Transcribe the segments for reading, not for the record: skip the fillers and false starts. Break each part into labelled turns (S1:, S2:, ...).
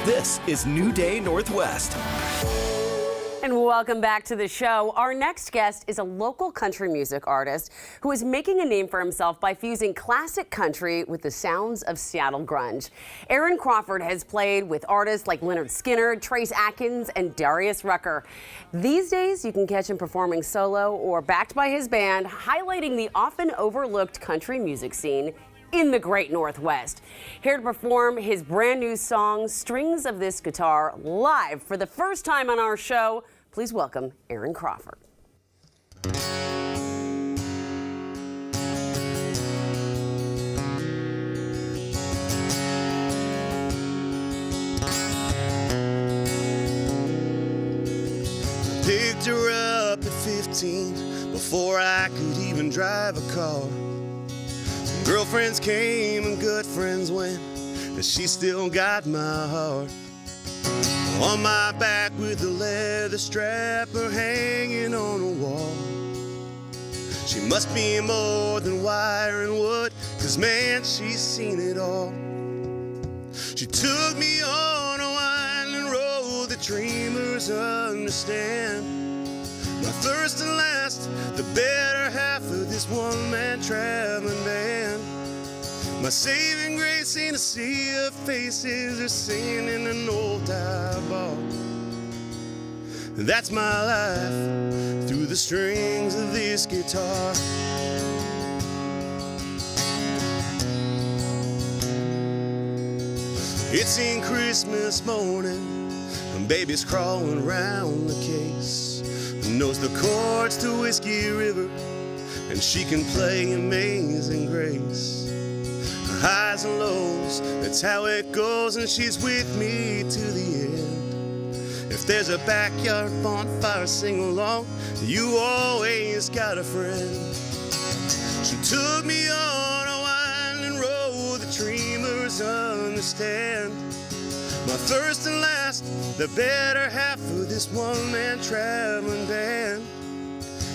S1: This is New Day Northwest.
S2: And welcome back to the show. Our next guest is a local country music artist who is making a name for himself by fusing classic country with the sounds of Seattle grunge. Aaron Crawford has played with artists like Leonard Skinner, Trace Atkins, and Darius Rucker. These days, you can catch him performing solo or backed by his band, highlighting the often overlooked country music scene in the Great Northwest. Here to perform his brand new song, Strings of This Guitar, live for the first time on our show. Please welcome Aaron Crawford.
S3: Picked her up at 15 before I could even drive a car. Girlfriends came and good friends went, but she still got my heart. On my back with a leather strap, her hanging on a wall. She must be more than wire and wood, 'cause man, she's seen it all. She took me on a winding road that dreamers understand. My first and last, the better half of this one-man traveling band. My saving grace in a sea of faces are singing in an old dive bar. That's my life through the strings of this guitar. It's in Christmas morning, and baby's crawling around the case. Knows the chords to Whiskey River, and she can play Amazing Grace. Highs and lows, that's how it goes, and she's with me to the end. If there's a backyard bonfire sing-along, you always got a friend. She took me on a winding road that dreamers understand. My first and last, the better half of this one-man traveling band.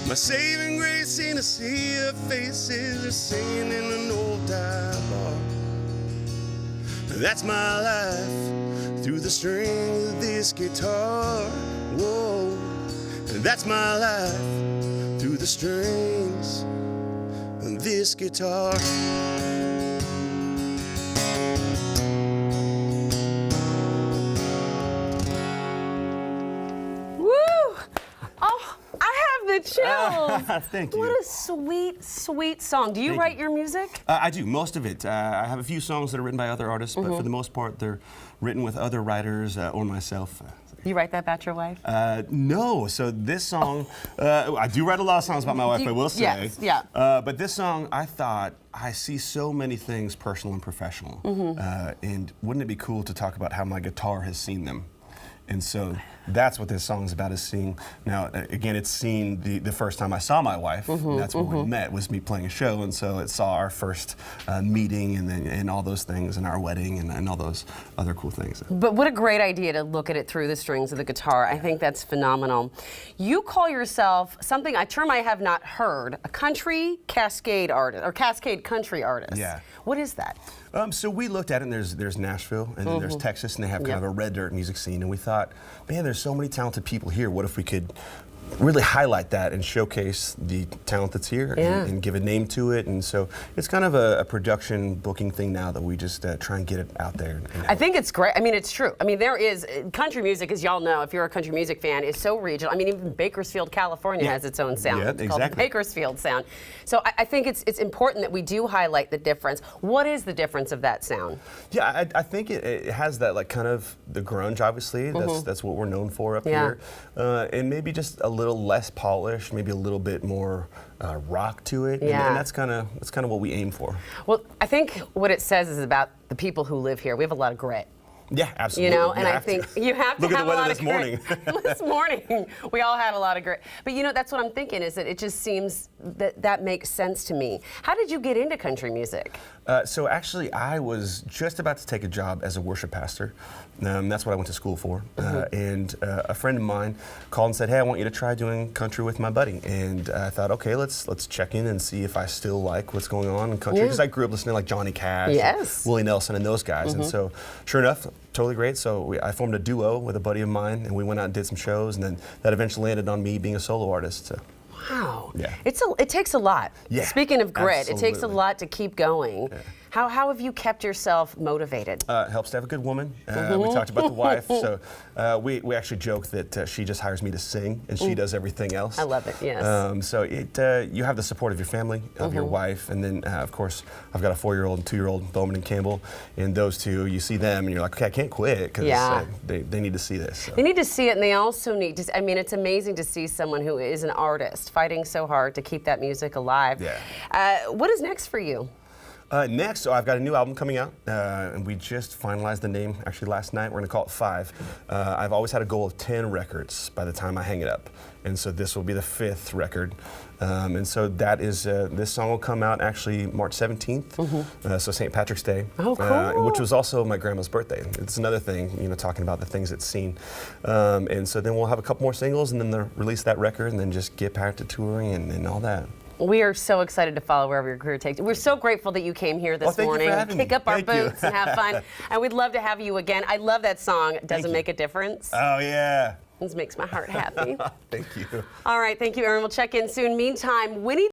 S3: My saving grace in a sea of faces are singing in an old dive bar. That's my life through the strings of this guitar. Whoa, that's my life through the strings of this guitar.
S2: The chills.
S3: Thank you.
S2: What a sweet, sweet song. Do you write your music?
S3: I do, most of it. I have a few songs that are written by other artists, but for the most part, they're written with other writers or myself.
S2: You write that about your wife?
S3: No. So this song, I do write a lot of songs about my wife, I will say.
S2: Yes, yeah.
S3: But this song, I thought, I see so many things personal and professional. And wouldn't it be cool to talk about how my guitar has seen them? And so that's what this song is about, is seeing. Now, again, it's seen the first time I saw my wife. That's when we met, was me playing a show. And so it saw our first meeting and all those things, and our wedding and all those other cool things.
S2: But what a great idea to look at it through the strings of the guitar. I think that's phenomenal. You call yourself something, a term I have not heard, a country cascade artist, or Cascade Country artist.
S3: Yeah.
S2: What is that?
S3: So we looked at it, and there's Nashville, and then there's Texas, and they have kind of a red dirt music scene. And we thought, man, there's so many talented people here. What if we could really highlight that and showcase the talent that's here and give a name to it? And so it's kind of a production booking thing now that we just try and get it out there.
S2: I think it's great. I mean, it's true. I mean, there is country music, as y'all know, if you're a country music fan, is so regional. I mean, even Bakersfield, California has its own sound.
S3: Yeah,
S2: it's called the Bakersfield sound. So I think it's important that we do highlight the difference. What is the difference of that sound?
S3: Yeah, I think it has that, like, kind of the grunge, obviously. That's what we're known for up here. And maybe just a little less polished, maybe a little bit more rock to it.
S2: Yeah.
S3: And that's kind of what we aim for.
S2: Well, I think what it says is about the people who live here. We have a lot of grit.
S3: Yeah, absolutely.
S2: You know, and I think you have to
S3: Look at
S2: have
S3: the
S2: a
S3: weather
S2: lot
S3: this
S2: of
S3: morning.
S2: grit. This morning, we all had a lot of grit. But you know, that's what I'm thinking, is that it just seems that makes sense to me. How did you get into country music?
S3: So actually, I was just about to take a job as a worship pastor. That's what I went to school for. And a friend of mine called and said, "Hey, I want you to try doing country with my buddy." And I thought, okay, let's check in and see if I still like what's going on in country, because I grew up listening to like Johnny Cash,
S2: yes,
S3: Willie Nelson, and those guys. And so, sure enough,
S4: totally great. So I formed a duo with a buddy of mine, and we went out and did some shows, and then that eventually landed on me being a solo artist. So.
S2: Wow.
S4: Yeah.
S2: It takes a lot.
S4: Yeah,
S2: Speaking of grit, it takes a
S4: absolutely.
S2: lot to keep going.
S4: Yeah.
S2: How have you kept yourself motivated?
S4: It helps to have a good woman. We talked about the wife, so we actually joke that she just hires me to sing, and she does everything else.
S2: I love it, yes.
S4: So you have the support of your family, of your wife, and then, of course, I've got a 4-year-old and 2-year-old, Bowman and Campbell, and those two, you see them, and you're like, okay, I can't quit, because they need to see this. So.
S2: They need to see it, and they also need to, I mean, it's amazing to see someone who is an artist fighting so hard to keep that music alive.
S4: Yeah.
S2: What is next for you?
S4: Next, I've got a new album coming out, and we just finalized the name actually last night. We're going to call it 5. I've always had a goal of 10 records by the time I hang it up, and so this will be the 5th record. And so that is, this song will come out actually March 17th, so St. Patrick's Day,
S2: oh, cool.
S4: Which was also my grandma's birthday. It's another thing, talking about the things it's seen. And so then we'll have a couple more singles, and then they'll release that record, and then just get back to touring and all that.
S2: We are so excited to follow wherever your career takes you. We're so grateful that you came here this morning. Kick up our boots and have fun. And we'd love to have you again. I love that song, Doesn't Make a Difference.
S4: Oh, yeah.
S2: This makes my heart happy.
S4: Thank you.
S2: All right, thank you, Aaron. We'll check in soon. Meantime, Winnie